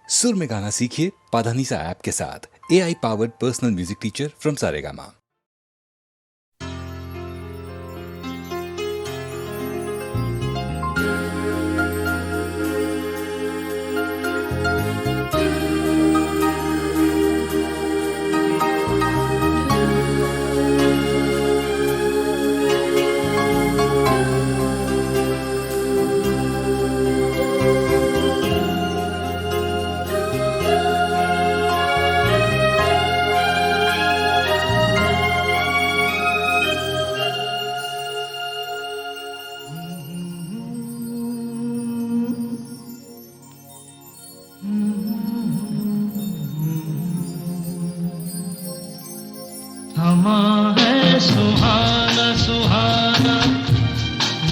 सुर में गाना सीखिए पाधानीसा ऐप के साथ। AI powered personal music teacher from Saregama. थमा है सुहाना सुहाना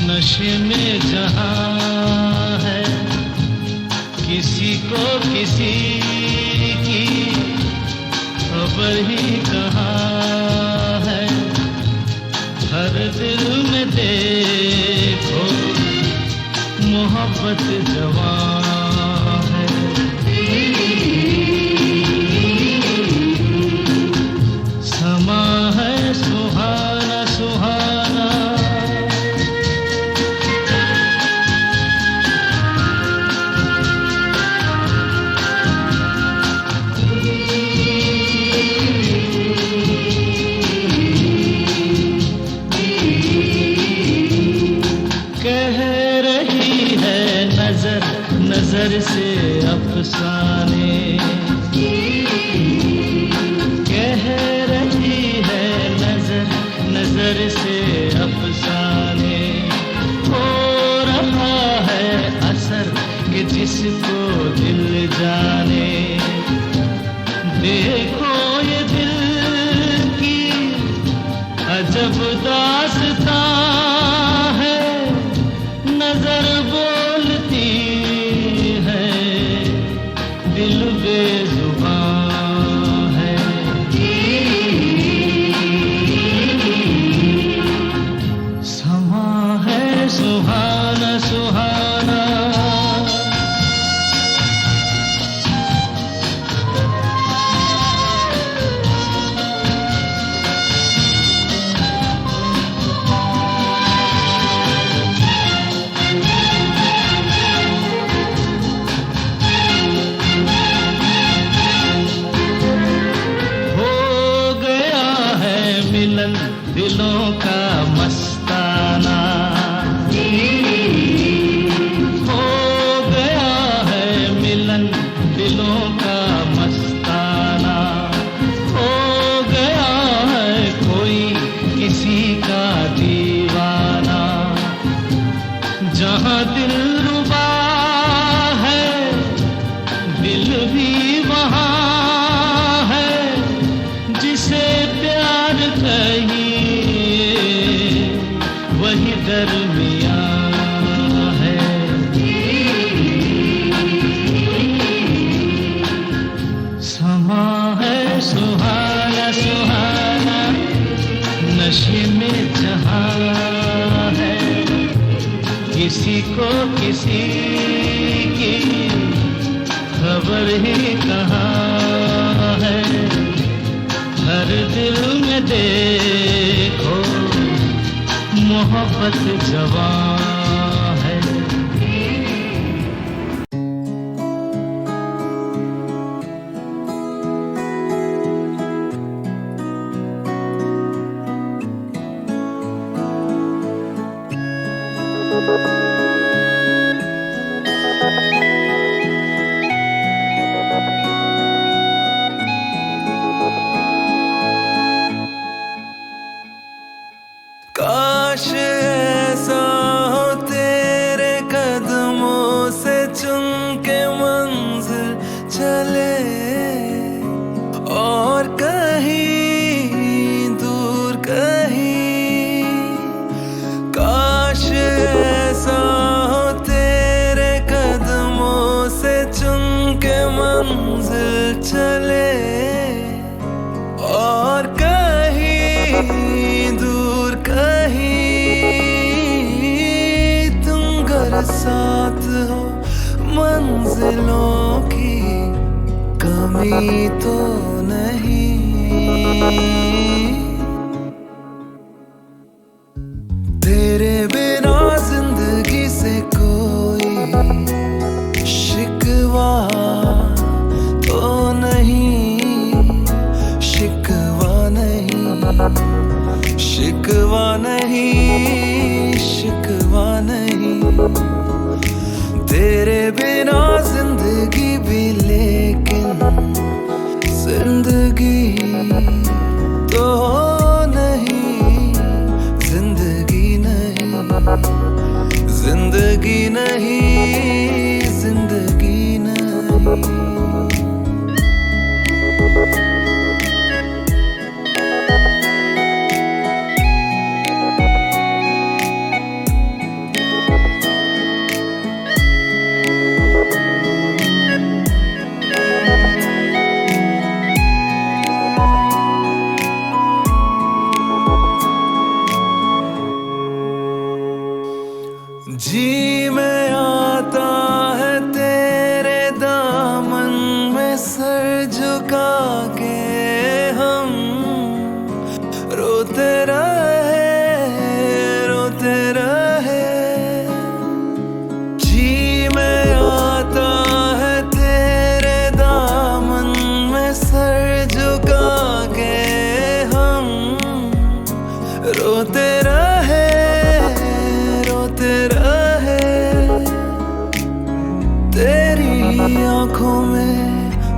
नशे में जहां है, किसी को किसी की खबर ही कहाँ है। हर दिल में देखो मोहब्बत जवां है। समा है सुहाना सुहाना, कह रही है नजर नजर से अफसाने, कह रही है नजर नजर से अफसाने। हो रहा है असर कि जिसको दिल जाने। देखो ये दिल की अजब दास्तां है, नजर बोलती है दिल बेजुबां है। समा है सुहाना सुहाना, मिलन दिलों का मस्ताना। हो गया है मिलन दिलों का मस्ताना। हो गया है कोई किसी का दीवाना। जहां दिल रुबा है दिल भी वहां है, जिसे प्यार कहिए वही दरमियां है। समा है सुहाना सुहाना नशे में जहां है, किसी को किसी की खबर ही कहाँ है। हर दिल में देखो मोहब्बत जवां है। काश ऐसा हो तेरे कदमों से चुम के मंजिल चले, और कहीं दूर कहीं। काश ऐसा हो तेरे कदमों से चुम के मंजिल चले, और कहीं दूर कहीं तुम घर साथ हो मंजिलों की। नमी तो नहीं। तेरे बिना जिंदगी से कोई शिकवा तो नहीं, शिकवा नहीं, शिकवा नहीं, शिकवा नहीं। तेरे बिना जिंदगी भी लेकिन जिंदगी तो नहीं, जिंदगी नहीं, जिंदगी नहीं, जिंदगी नहीं। जी में आता है तेरे दामन में सर झुका के, हम रोते रहे। जी में आता है तेरे दामन में सर झुका के, हम रोते रहे, रोते रहे। तेरी आंखों में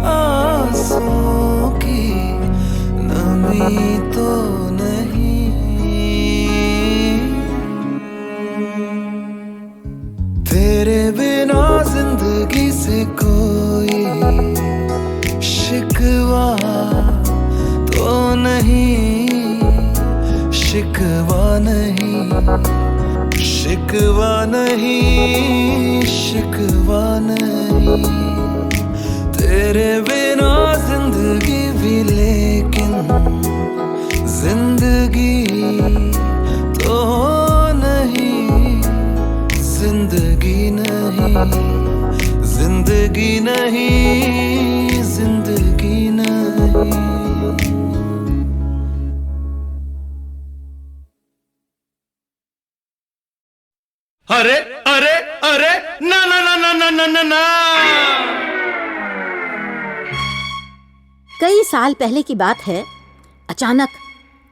आंसुओं की नमी तो नहीं। तेरे बिना जिंदगी से कोई शिकवा तो नहीं, शिकवा नहीं, शिकवा नहीं, शिकवा नहीं। तेरे बिना जिंदगी भी लेकिन जिंदगी तो नहीं, जिंदगी नहीं, जिंदगी नहीं, जिंदगी नहीं। अरे अरे अरे ना ना ना ना ना ना ना ना। कई साल पहले की बात है। अचानक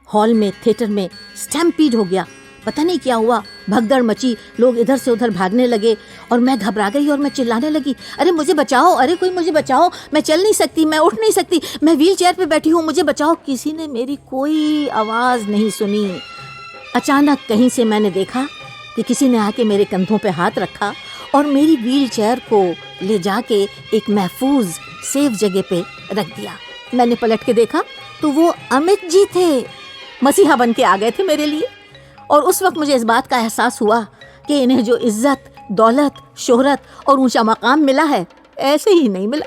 हॉल में, थिएटर में स्टैम्पीड हो गया। पता नहीं क्या हुआ, भगदड़ मची, लोग इधर से उधर भागने लगे और मैं घबरा गई और मैं चिल्लाने लगी, अरे मुझे बचाओ, अरे कोई मुझे बचाओ, मैं चल नहीं सकती, मैं उठ नहीं सकती, मैं व्हील चेयर पे बैठी हूँ, मुझे बचाओ। किसी ने मेरी कोई आवाज़ नहीं सुनी। अचानक कहीं से मैंने देखा कि किसी ने आके मेरे कंधों पे हाथ रखा और मेरी व्हील चेयर को ले जाके एक महफूज सेफ जगह पे रख दिया। मैंने पलट के देखा तो वो अमित जी थे, मसीहा बन के आ गए थे मेरे लिए। और उस वक्त मुझे इस बात का एहसास हुआ कि इन्हें जो इज्जत, दौलत, शोहरत और ऊंचा मकाम मिला है, ऐसे ही नहीं मिला।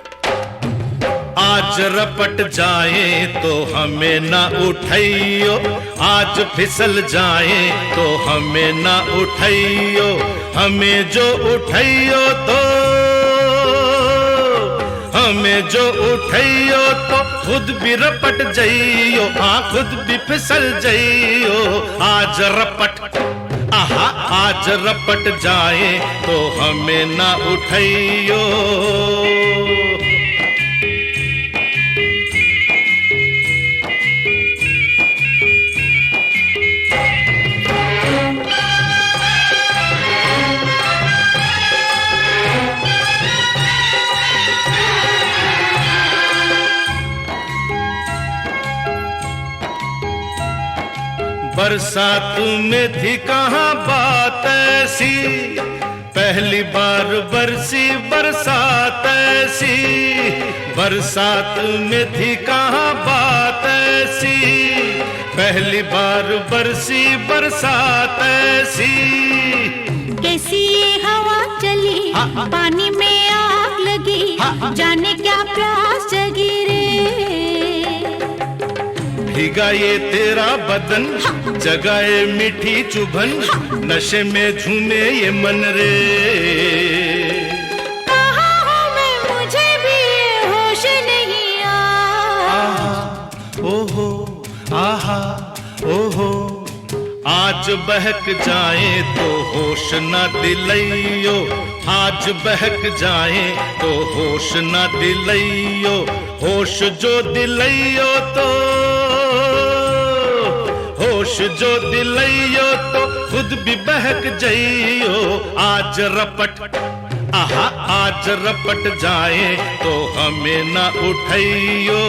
आज रपट जाए तो हमें ना उठाइयो, आज फिसल जाए तो हमें ना उठाइयो, हमें जो उठाइयो तो, हमें जो उठाइयो तो खुद भी रपट जाइयो, हाँ खुद भी फिसल जाइयो। आज रपट, आहा आज रपट जाए तो हमें ना उठाइयो। बरसात में थी कहाँ बात ऐसी, पहली बार बरसी बरसात ऐसी। बरसात में थी कहाँ बात ऐसी, पहली बार बरसी बरसात ऐसी। कैसी ये हवा चली, पानी में आग लगी, जाने क्या प्यास जगी रे। भीगा ये तेरा बदन, जगाए मीठी चुभन, नशे में झूमे ये मन रे। कहाँ हूँ मैं, मुझे भी ये होश नहीं आज बहक जाए तो होश न दिलैयो, आज बहक जाए तो होश न दिलैयो, होश जो दिलैयो तो, होश जो दिलैयो तो खुद भी बहक जाइयो। आज रपट आहा आज रपट जाए तो हमें न उठाइयो।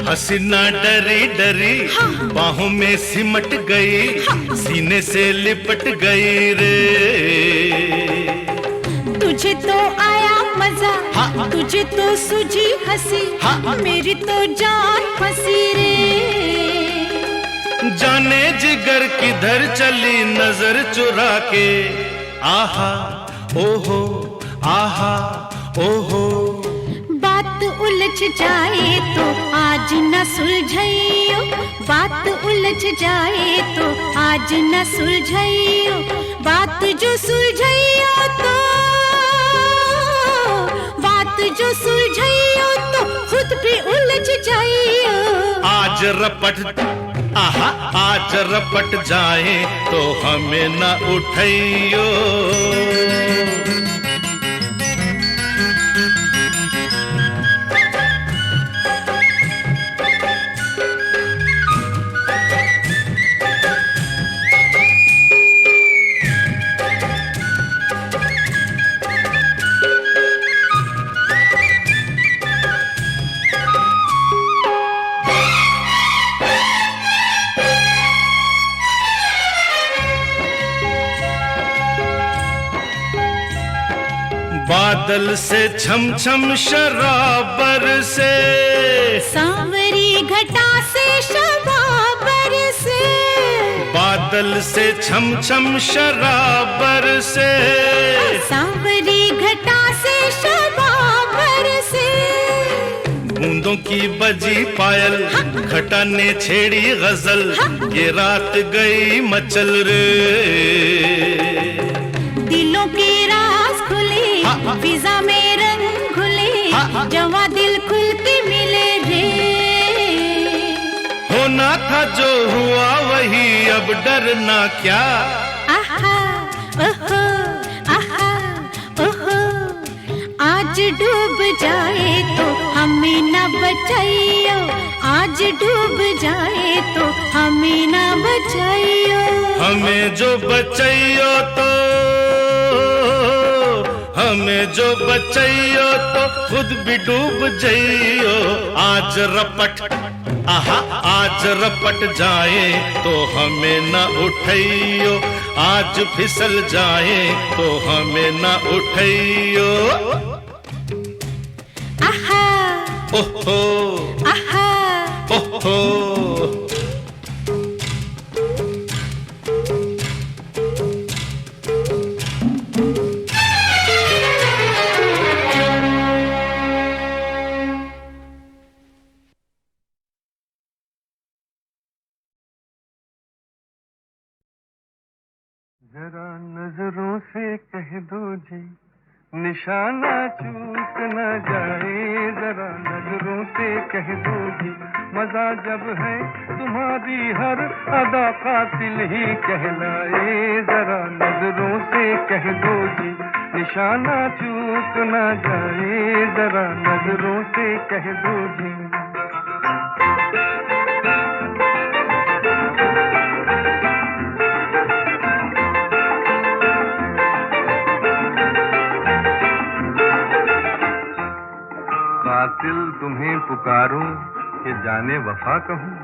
हसीना डरी डरी बाहों में सिमट गई, सीने से लिपट गई रे। तुझे तो आया मजा, तुझे तो सूझी हंसी, मेरी तो जान फंसी रे। जाने जिगर किधर चली नजर चुरा के, आहा ओहो आहा ओहो। बात उलझ जाए तो आज न सुलझाइयो, बात उलझ जाए तो आज न सुलझाइयो, बात जो सुलझाइयो तो, बात जो सुलझाइयो तो खुद भी उलझ जाइयो। आज रपट आहा आज रपट जाए तो हमें न उठाइयो। बादल से छम छम शराबर से, सांवरी घटा से शबाबर से, बादल से छम छम शराबर से, सांवरी घटा से शबाबर से। बूंदों की बजी पायल घटा ने छेड़ी गजल, ये रात गई मचल रे। दिलों के राज खुले, फिजा में रंग घुले, जवा दिल खुल के मिले रे। होना था जो हुआ वही अब डरना क्या। आहा ओहो आहा ओहो। आज डूब जाए तो हमें न बचाइयो, आज डूब जाए तो हमें न बचाइयो। हमें जो बचाइयो तो, हमें जो बचाइयो तो खुद भी डूब जाइयो। आज रपट आहा आज रपट जाए तो हमें न उठाइयो, आज फिसल जाए तो हमें न उठाइयो। आहा ओहो आहा ओहो। जरा नजरों से कह दो जी, निशाना चूक न जाए। जरा नजरों से कह दो जी, मजा जब है तुम्हारी हर अदा कातिल ही कहलाए। जरा नजरों से कह दो जी, निशाना चूक न जाए। जरा नजरों से कह दो जी। दिल तुम्हें पुकारूं कि जाने वफा कहूं।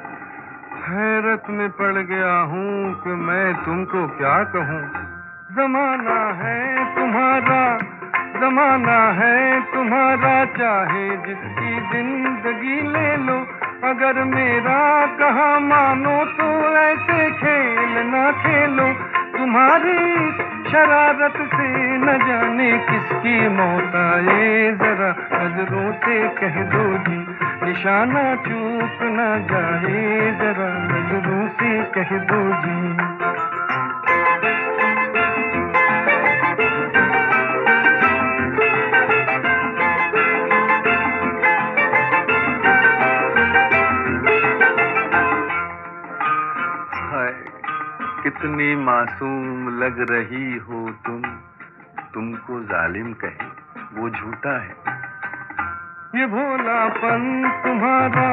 हैरत में पड़ गया हूं कि मैं तुमको क्या कहूं। जमाना है तुम्हारा, जमाना है तुम्हारा, चाहे जिसकी जिंदगी ले लो। अगर मेरा कहा मानो तो ऐसे खेल ना खेलो। तुम्हारी शरारत से न जाने किसकी मौत आए, जरा नजरों से कह दो जी निशाना चूक न जाए, जरा नजरों से कह दो जी। कितनी मासूम लग रही हो तुमको जालिम कहे वो झूठा है। ये भोलापन तुम्हारा,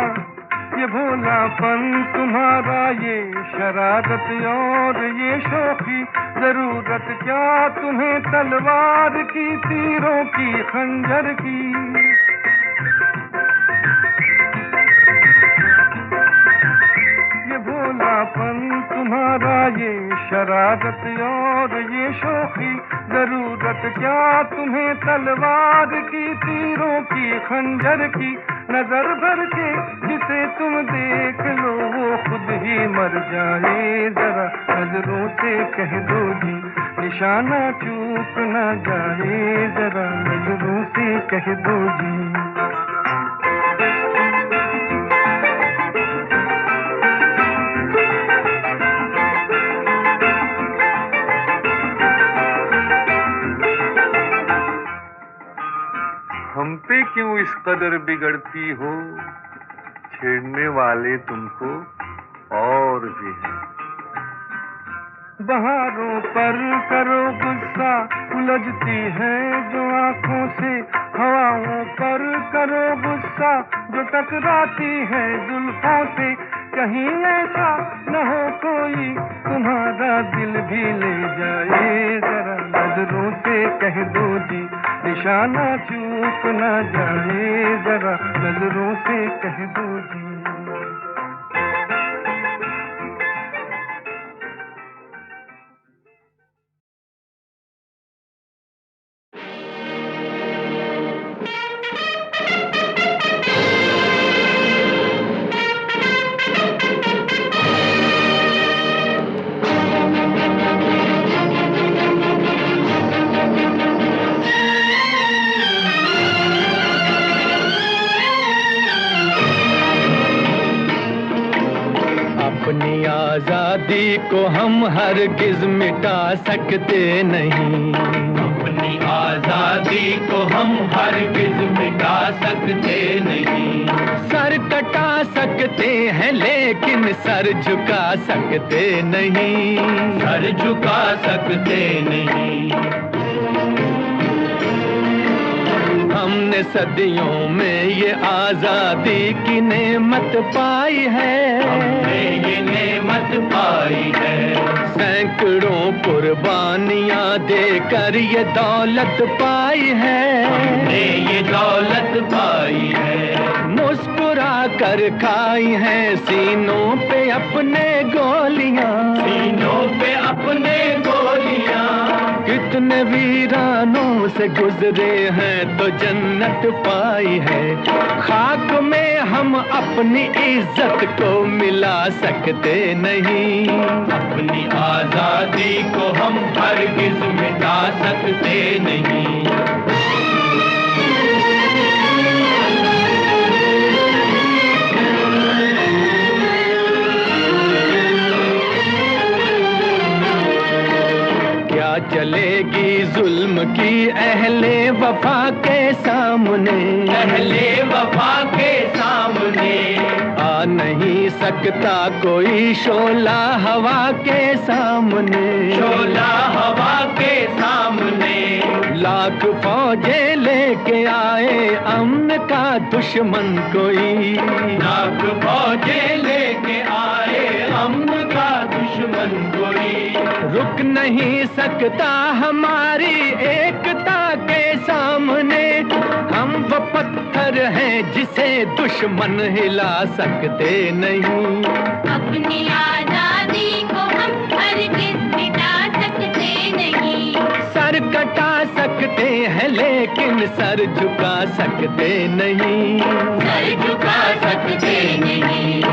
ये भोलापन तुम्हारा, ये शरारत और ये शौकी, जरूरत क्या तुम्हें तलवार की, तीरों की, खंजर की। भोलापन तुम्हारा, ये शरारत और ये शौकी, जरूरत क्या तुम्हें तलवार की, तीरों की, खंजर की। नजर भर के जिसे तुम देख लो वो खुद ही मर जाए, जरा नजरों से कह दो जी निशाना चूक न जाए, जरा नजरों से कह दो जी। हम पे क्यों इस कदर बिगड़ती हो, छेड़ने वाले तुमको और भी हैं। बहारों पर करो गुस्सा, उलझती है जो आंखों से, हवाओं पर करो गुस्सा जो टकराती है जुल्फों से। कहीं ऐसा न हो कोई तुम्हारा दिल भी ले जाए, जरा नजरों से कह दो जी निशाना चूक न जाए, जरा नजरों से कह दो जी। अपनी आजादी को हम हरगिज मिटा सकते नहीं, अपनी आजादी को हम हरगिज मिटा सकते नहीं। सर कटा सकते हैं लेकिन सर झुका सकते नहीं, सर झुका सकते नहीं। हमने सदियों में ये आजादी की नेमत पाई है, हमने ये नेमत पाई है। सैकड़ों कुर्बानियां देकर ये दौलत पाई है, हमने ये दौलत पाई है। मुस्कुरा कर खाई है सीनों पे अपने गोलियां, सीनों पे अपने गोलियां। कितने वीरानों से गुजरे हैं तो जन्नत पाई है। खाक में हम अपनी इज्जत को मिला सकते नहीं, अपनी आजादी को हम हरगिज मिटा सकते नहीं। चलेगी जुल्म की अहले वफा के सामने, अहले वफा के सामने। आ नहीं सकता कोई शोला हवा के सामने, शोला हवा के सामने। लाख फौजें लेके आए अमन का दुश्मन कोई, लाख फौजें लेके आए अमन का दुश्मन कोई। रुक नहीं सकता हमारी एकता के सामने, हम वो पत्थर हैं जिसे दुश्मन हिला सकते नहीं। अपनी आजादी को हम हरगिज़ मिटा सकते नहीं। सर कटा सकते हैं लेकिन सर झुका सकते नहीं। सर झुका सकते नहीं।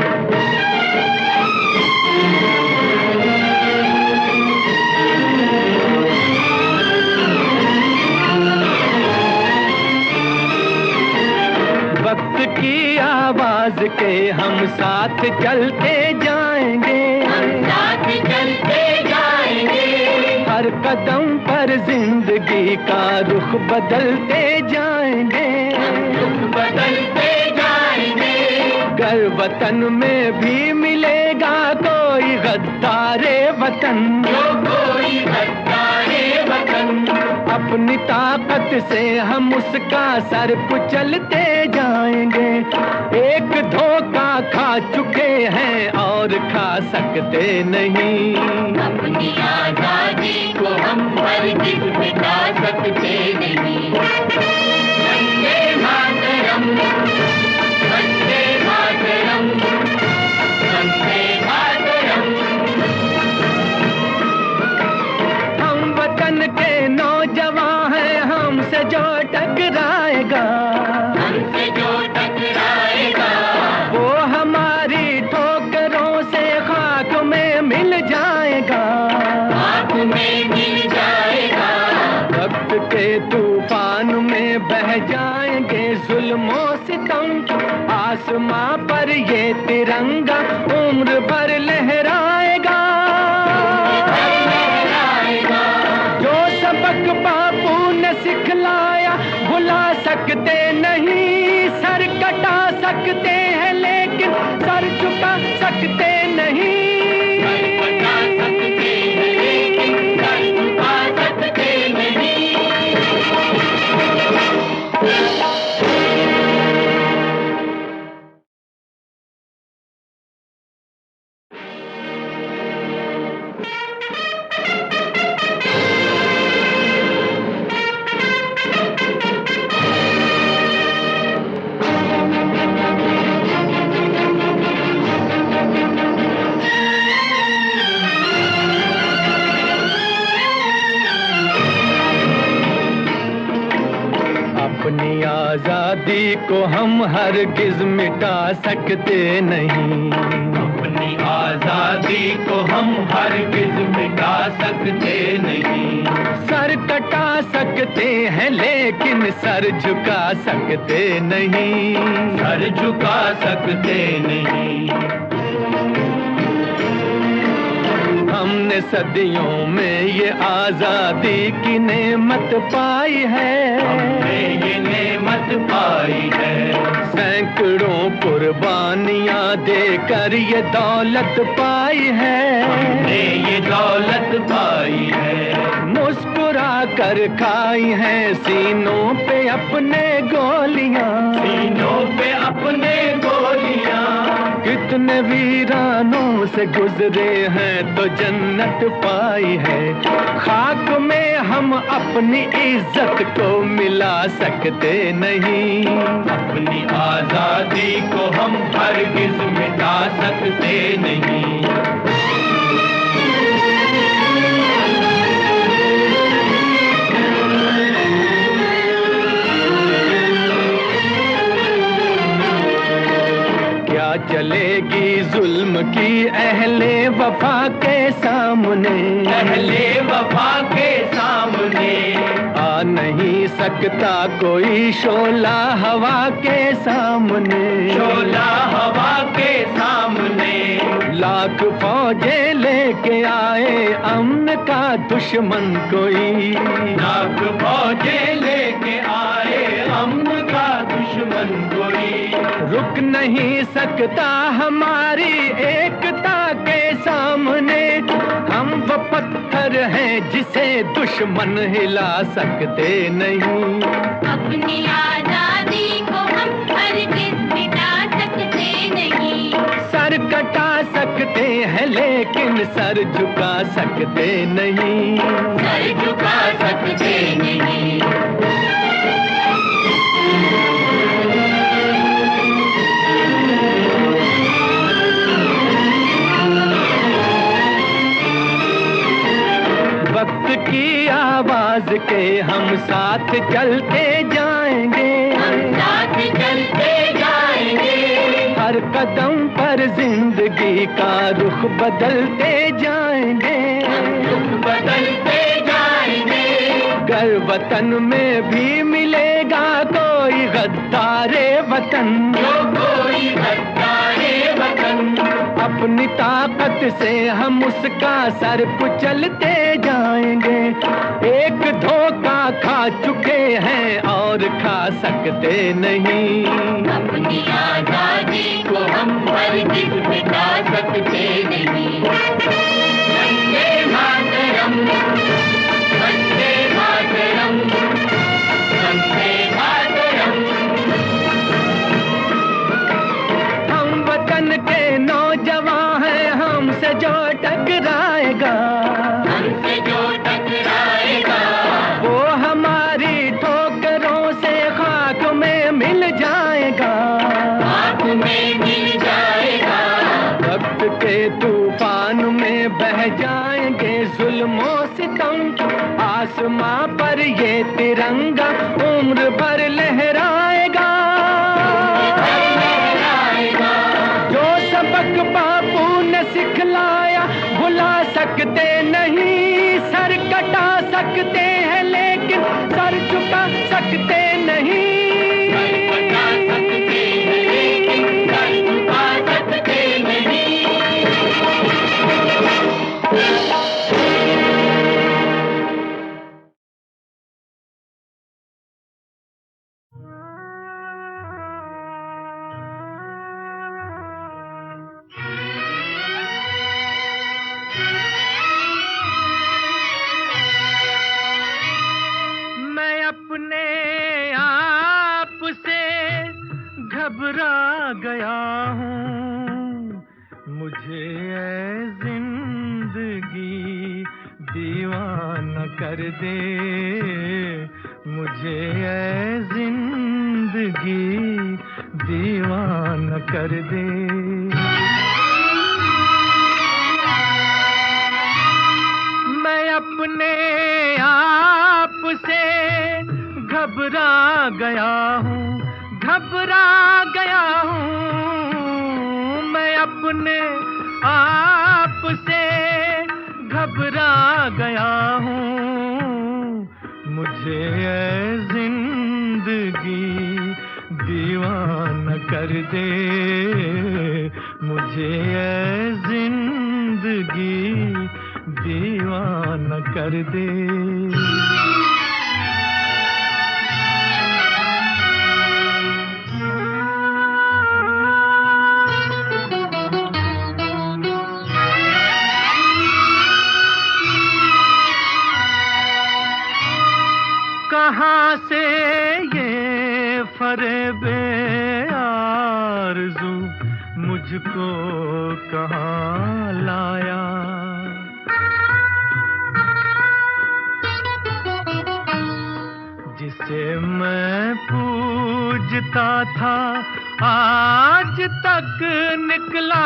वक्त की आवाज के हम साथ चलते जाएंगे। हम साथ चलते जाएंगे। हर कदम पर जिंदगी का रुख बदलते जाएंगे। रुख बदलते जाएंगे। गर वतन में भी मिलेगा कोई गद्दारे वतन। जो कोई गद्दारे वतन। अपनी ताकत से हम उसका सर कुचलते जाएंगे। एक धोखा खा चुके हैं और खा सकते नहीं। अपनी आजादी को हम हरगिज़ मिटा सकते नहीं। वंदे मातरम, वंदे मातरम, वंदे मातरम। हम वतन के नौजवान हैं, हमसे जो टकराएगा, हमसे जो टकराएगा, वो हमारी ठोकरों से खाक में मिल जाएगा। खाक में मिल जाएगा। वक्त के तूफान में बह जाएंगे जुल्मों सितम। आसमां पर ये तिरंगा उम्र भर लहराएगा। जो सबक बापू ने सिखलाया भुला सकते नहीं। सर कटा सकते हैं लेकिन सर झुका सकते नहीं। सर कटा सकते हैं लेकिन सर झुका सकते नहीं। अपनी आजादी को हम हरगिज मिटा सकते नहीं। अपनी आजादी को हम हरगिज मिटा सकते नहीं। सर कटा सकते हैं लेकिन सर झुका सकते नहीं। सर झुका सकते नहीं। हमने सदियों में ये आजादी की नेमत पाई है। हमने ये नेमत पाई है। सैकड़ों कुर्बानियां देकर ये दौलत पाई है। हमने ये दौलत पाई है। मुस्कुरा कर खाई हैं सीनों पे अपने गोलियां। सीनों पे अपने गोलियां। कितने वीरानों से गुजरे हैं तो जन्नत पाई है। खाक में हम अपनी इज्जत को मिला सकते नहीं। अपनी आजादी को हम हरगिज मिटा सकते नहीं। क्या चलेगी जुल्म की अहले वफा के सामने। अहले वफा के सामने आ नहीं सकता कोई शोला हवा के सामने। शोला हवा के सामने लाख फौजें लेके आए अमन का दुश्मन कोई। लाख फौजें लेके आए अमन का दुश्मन कोई। रुक नहीं सकता हमारी एकता के सामने। हम वो पत्थर हैं जिसे दुश्मन हिला सकते नहीं। अपनी आजादी को हम हरगिज़ मिटा सकते नहीं। सर कटा सकते हैं लेकिन सर झुका सकते नहीं। सर झुका सकते नहीं। वक्त की आवाज के हम साथ चलते जाएंगे, साथ चलते जाएंगे। हर कदम पर जिंदगी का रुख बदलते जाएंगे, रुख बदलते जाएंगे। गर वतन में भी मिलेगा कोई गद्दारे वतन, जो कोई गद्दारे वतन, अपनी ताकत से हम उसका सर कुचलते जाएंगे। एक धोखा खा चुके हैं और खा सकते नहीं, अपनी आजादी को हम हरगिज़ मिटा सकते नहीं। वंदे मातरम, वंदे मातरम, वंदे मातरम। हम वतन के नौजवान हैं, हमसे जो टकराएगा, हमसे जो टकराएगा, वो हमारी ठोकरों से खाक में मिल जाएगा, खाक में मिल जाएगा। वक्त के तूफान में बह जाएंगे जुल्मों सितम, आसमां पर ये तिरंगा उम्र भर लहराएगा। जो सबक बापू ने सिखलाया भुला सकते नहीं, सर कटा सकते हैं लेकिन सर झुका सकते नहीं। सर कटा सकते हैं लेकिन सर झुका सकते नहीं। मैं अपने आप से घबरा गया हूँ, मुझे ऐ जिंदगी दीवाना कर दे, मुझे ऐ जिंदगी दीवाना कर दे। मैं अपने आप से घबरा गया हूँ, घबरा गया हूँ। मैं अपने आप से घबरा गया हूँ, मुझे ऐ जिंदगी दीवाना कर दे, मुझे ऐ जिंदगी दीवाना कर दे। कहाँ से ये फरेबे आरज़ू मुझको कहाँ लाया, जिसे मैं पूजता था आज तक निकला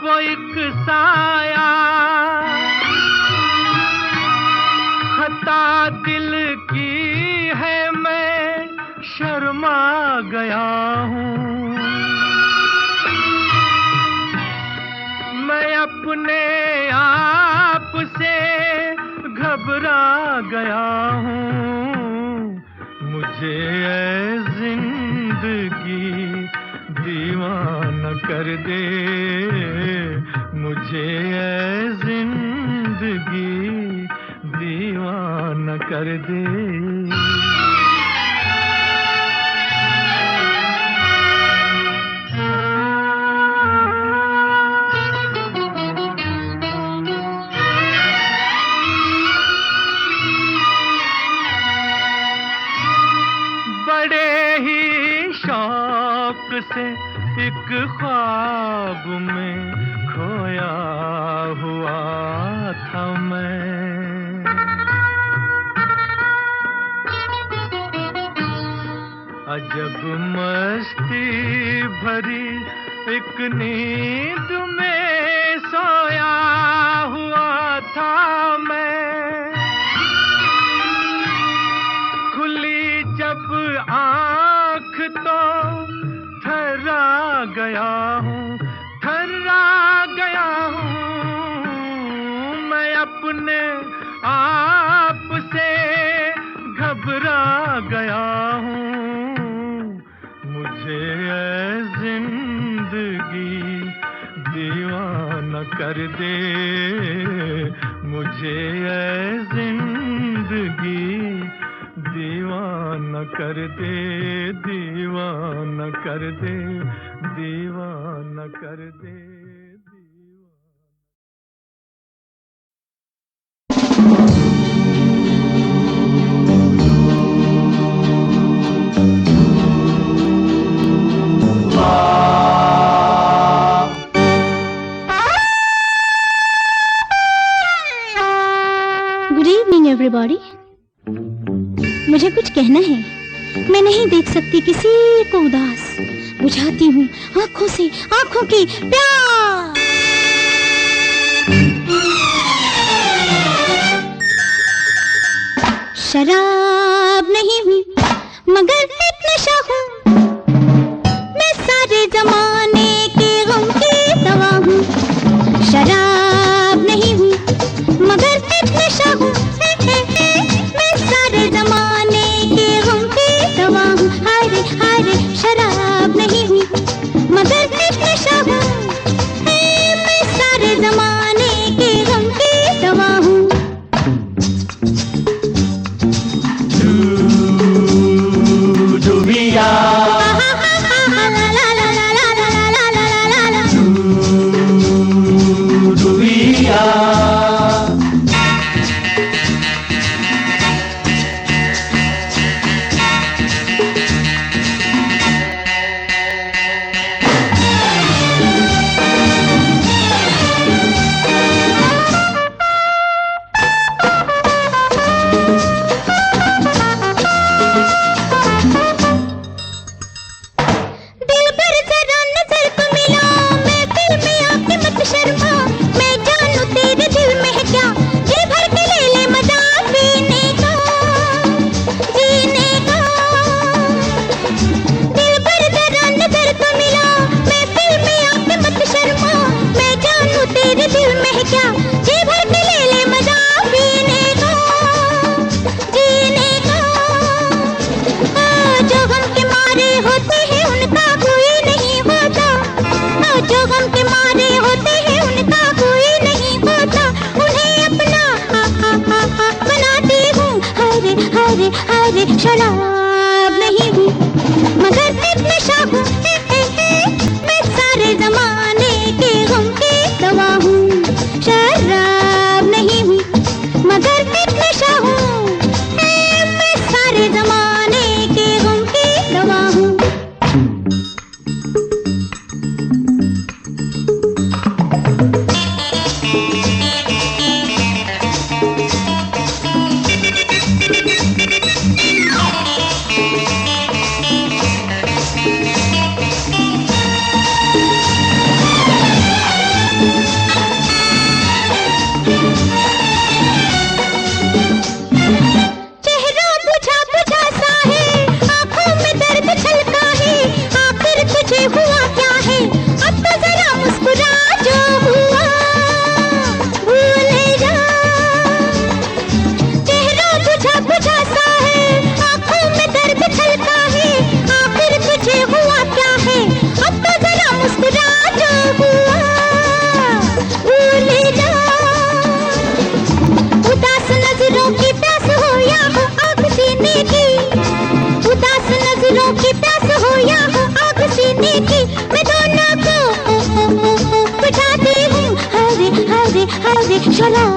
वो एक साया। खता दिल की है मैं शर्मा गया हूँ, मैं अपने आप से घबरा गया हूँ, मुझे ऐ जिंदगी दीवाना कर दे, मुझे ऐ जिंदगी दीवाना कर दे। बड़े ही शौक से एक ख्वाब में खोया हुआ था मैं, अजब मस्ती भरी एक नींद में सोया हुआ था मैं। गया हूँ, थर्रा गया हूँ, मैं अपने आप से घबरा गया हूँ। मुझे ऐ जिंदगी दीवाना कर दे, मुझे ऐ जिंदगी दीवाना कर दे, दीवाना कर दे, दीवाना कर दे, गुड इवनिंग एवरीबॉडी। मुझे कुछ कहना है, मैं नहीं देख सकती किसी को उदास, बुझाती हूँ आंखों से आंखों की प्यास। शराब नहीं हूँ मगर एक नशा हूँ, मैं सारे जमाने के गम की दवा हूँ। शराब नहीं हूँ मगर एक नशा हूँ, मैं सारे जमाने के गम की दवा हूँ। हाय रे शराब नहीं हूँ मगर एक नशा हूँ, मैं सारे जमाने के गम की दवा हूँ। शराब नहीं हूँ मगर एक नशा हूँ, मैं सारे जमाने के गम की दवा हूँ। शराब नहीं हूँ मगर एक नशा हूँ, मैं सारे जमाने के गम की दवा हूँ।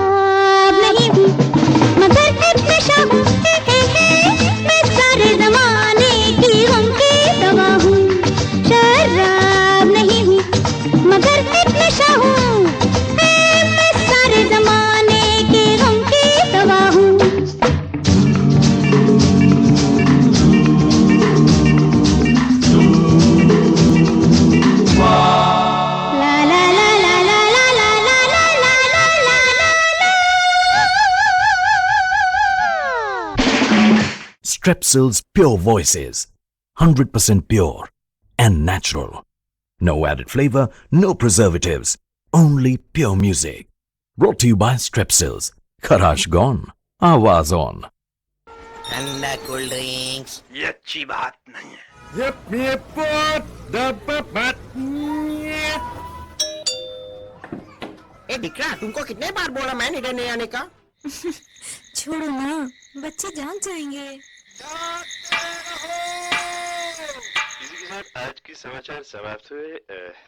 शराब नहीं हूँ मगर एक नशा हूँ, मैं सारे जमाने की गम की दवा हूँ। शराब नहीं हूँ मगर एक नशा हूँ, मैं सारे जमाने के गम की दवा हूँ। Strepsils Pure Voices, 100% pure and natural. No added flavor, no preservatives. Only pure music. Brought to you by Strepsils. Kharash gone. Awaaz on. ठंडा कोल्ड ड्रिंक्स ये अच्छी बात नहीं है। ए दिकरा, तुमको कितने बार बोला मैंने इधर नहीं आने का? छोड़ो ना, बच्चे जान जाएंगे। इसी के साथ आज की समाचार समाप्त हुए।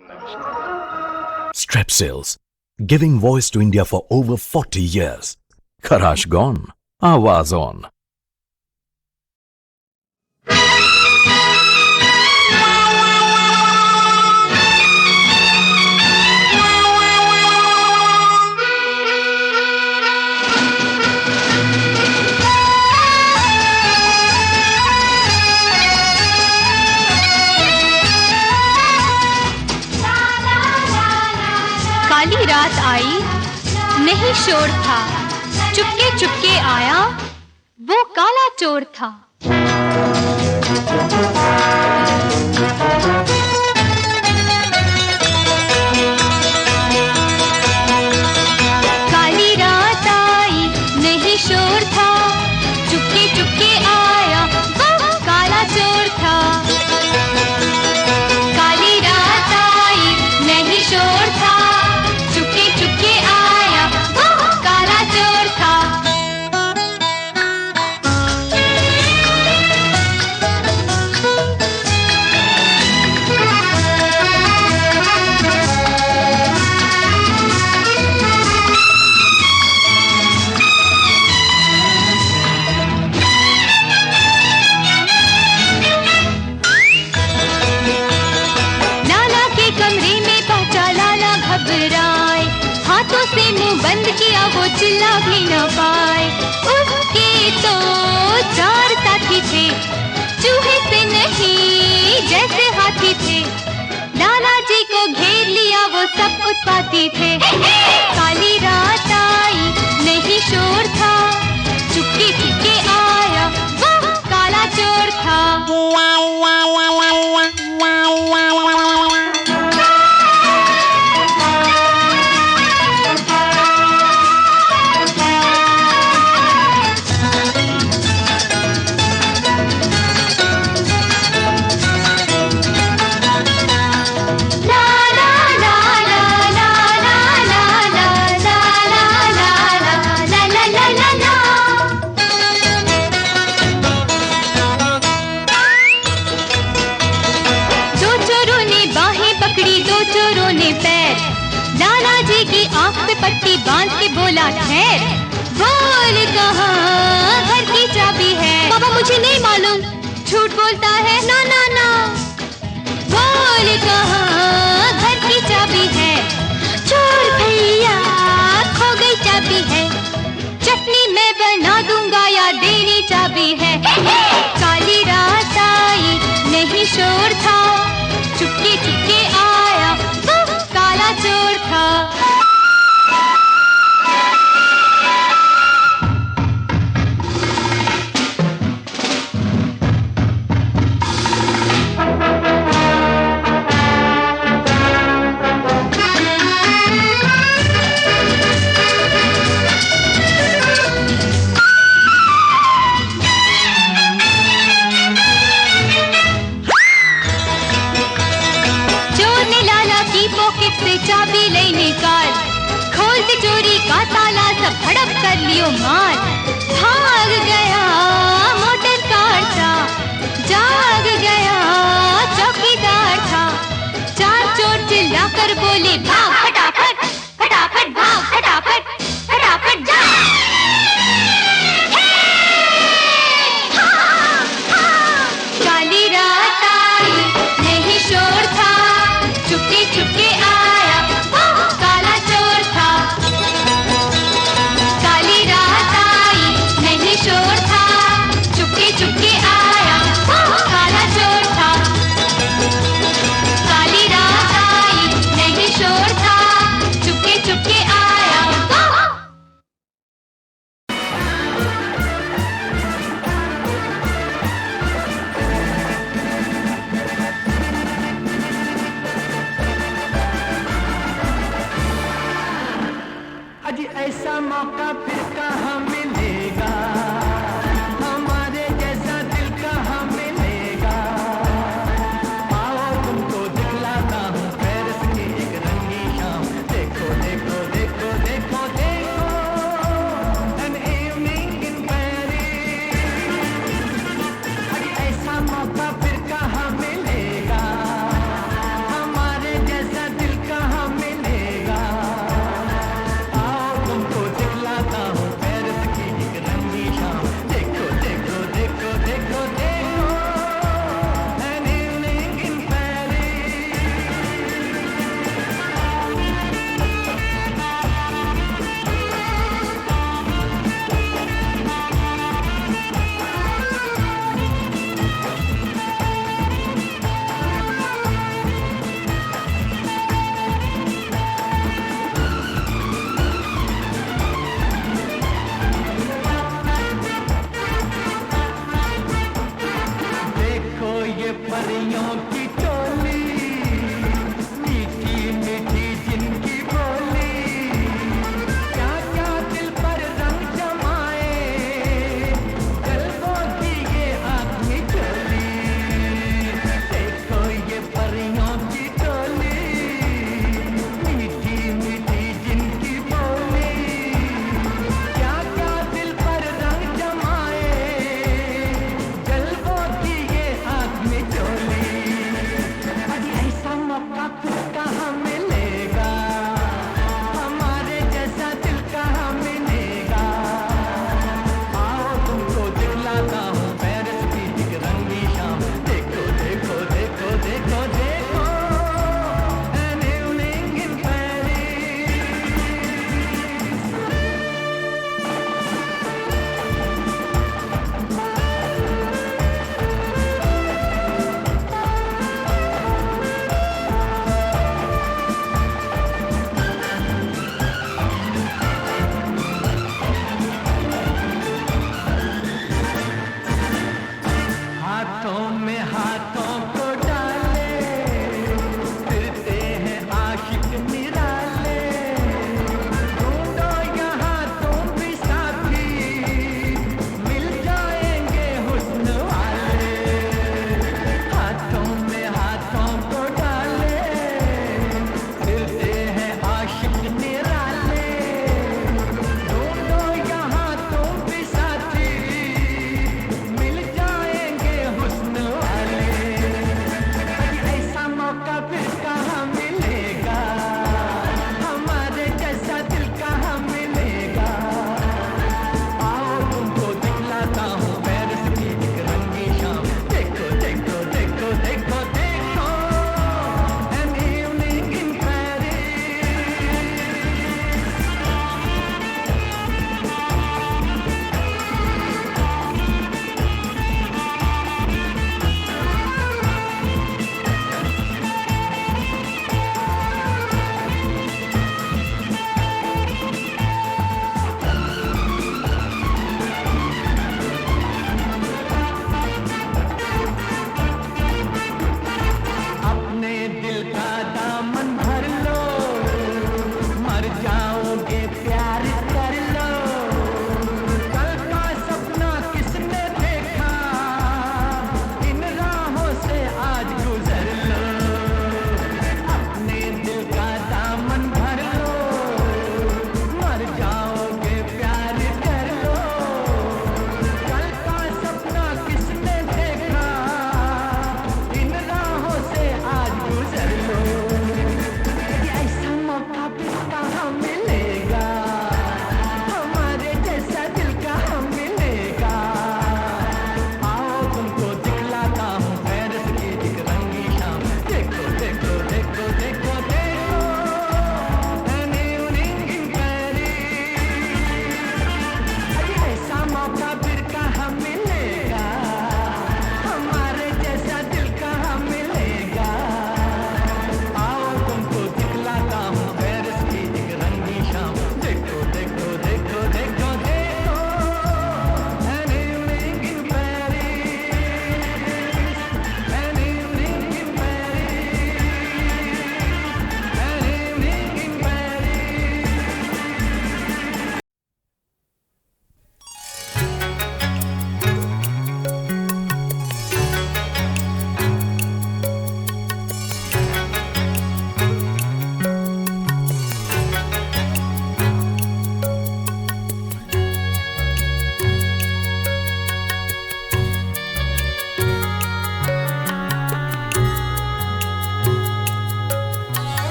नमस्कार। Strepsils. Giving voice to India for over 40 years. Kharash gone. Awaaz on. काली रात आई, नहीं शोर था, चुपके चुपके आया, वो काला चोर था। काली रात आई, नहीं शोर था, चुपके चुपके आया, वो काला चोर था। काली रात आई, नहीं शोर था, चुपके चुपके आया, वो काला चोर था। लाला के कमरे में पहुंचा लाला घबराए, हाथों से मुंह बंद किया वो चिल्ला भी न पाए। उसके तो चार साथी थे, चूहे से नहीं जैसे हाथी थे। लाला जी को घेर लिया वो सब उत्पाती थे। काली रात आई, नहीं शोर था, चुपके चुपके आया, वो काला चोर था। ला ला ला ला ला ला ला ला ला ला ला ला ला ला। दो चोरों ने बाहें पकड़ी, दो चोरों ने पैर, लाला जी की आंख पे पट्टी बांध के बोला ठहर। बोल कहाँ घर की चाबी है? बाबा मुझे नहीं मालूम। झूठ बोलता है? ना ना ना। बोल कहाँ घर की चाबी है? चोर भैया खो गई चाबी है, चटनी मैं बना दूंगा या देनी चाबी है। काली रात आई, नहीं शोर था, चुपके चुपके आया, वो काला चोर था। चोर ने लाला की पॉकेट से चाबी ले निकाल, खोलते चोरी का ताला सब हड़प कर लियो माल। भाग गया मोटर कार था, जाग गया चौकीदार था। चार चोर चिल्लाकर बोले भाग फटाफट, फटाफट भाग, फटाफट फटाफट जा। काली रात आई, नहीं शोर था, चुपके चुपके आया, वो काला चोर था। काली रात आई,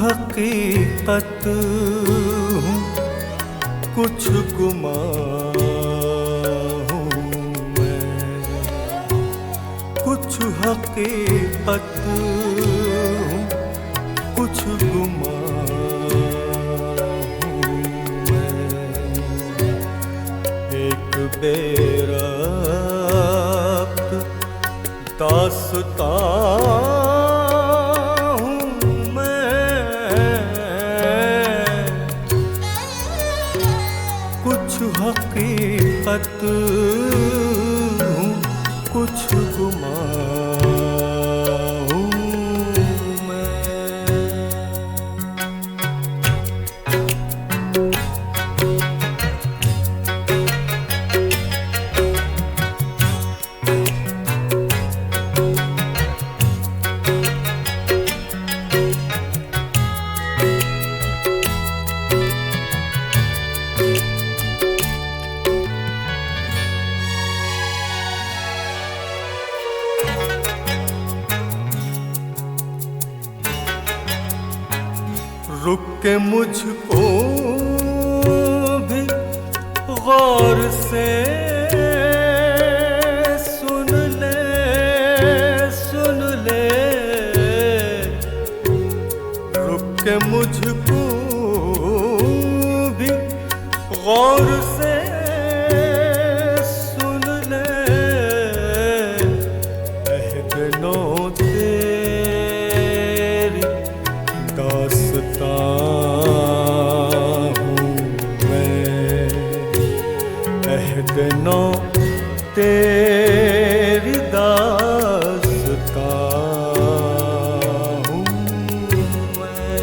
हकीकत हूँ, कुछ गुमान हूँ मैं। कुछ हकीकत हूँ, कुछ गुमान हूँ मैं। एक बेरब्त दास्तां हकीकत हूँ, कुछ गुमान हूँ मैं। रुक के मुझको भी गौर से सुन ले, सुन ले। रुक के मुझको भी गौर से सुन ले। अहद-नो तेरी दास्तां हूँ मैं। अहद-नो तेरी दास्तां हूँ मैं।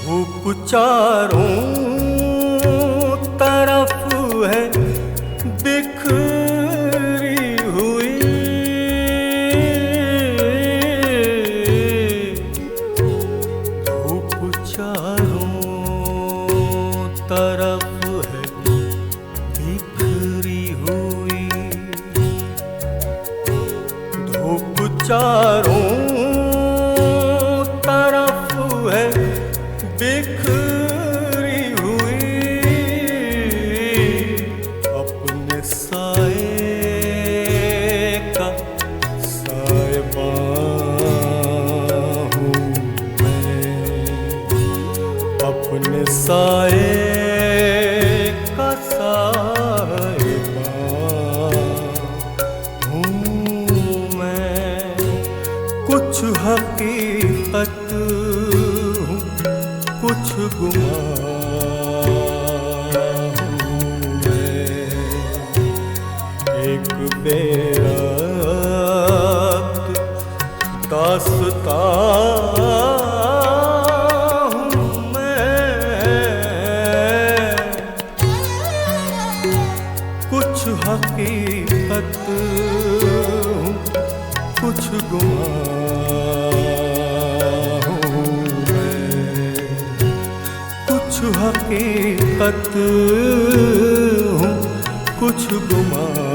धूप चारों तरफ है बिखरी हुई। धूप चारों तरफ है बिखरी हुई। धूप चारों तरफ है बिखरी हुई। अपने साए का साएबान हूँ मैं। अपने साए का साएबान हूँ मैं। कुछ हकीकत हूँ, कुछ गुमान हूँ मैं। एक बेरब्त दास्तां हूँ मैं। कुछ हकीकत हूँ, कुछ गुमान हूँ मैं। कुछ हकीकत हूँ, कुछ गुमान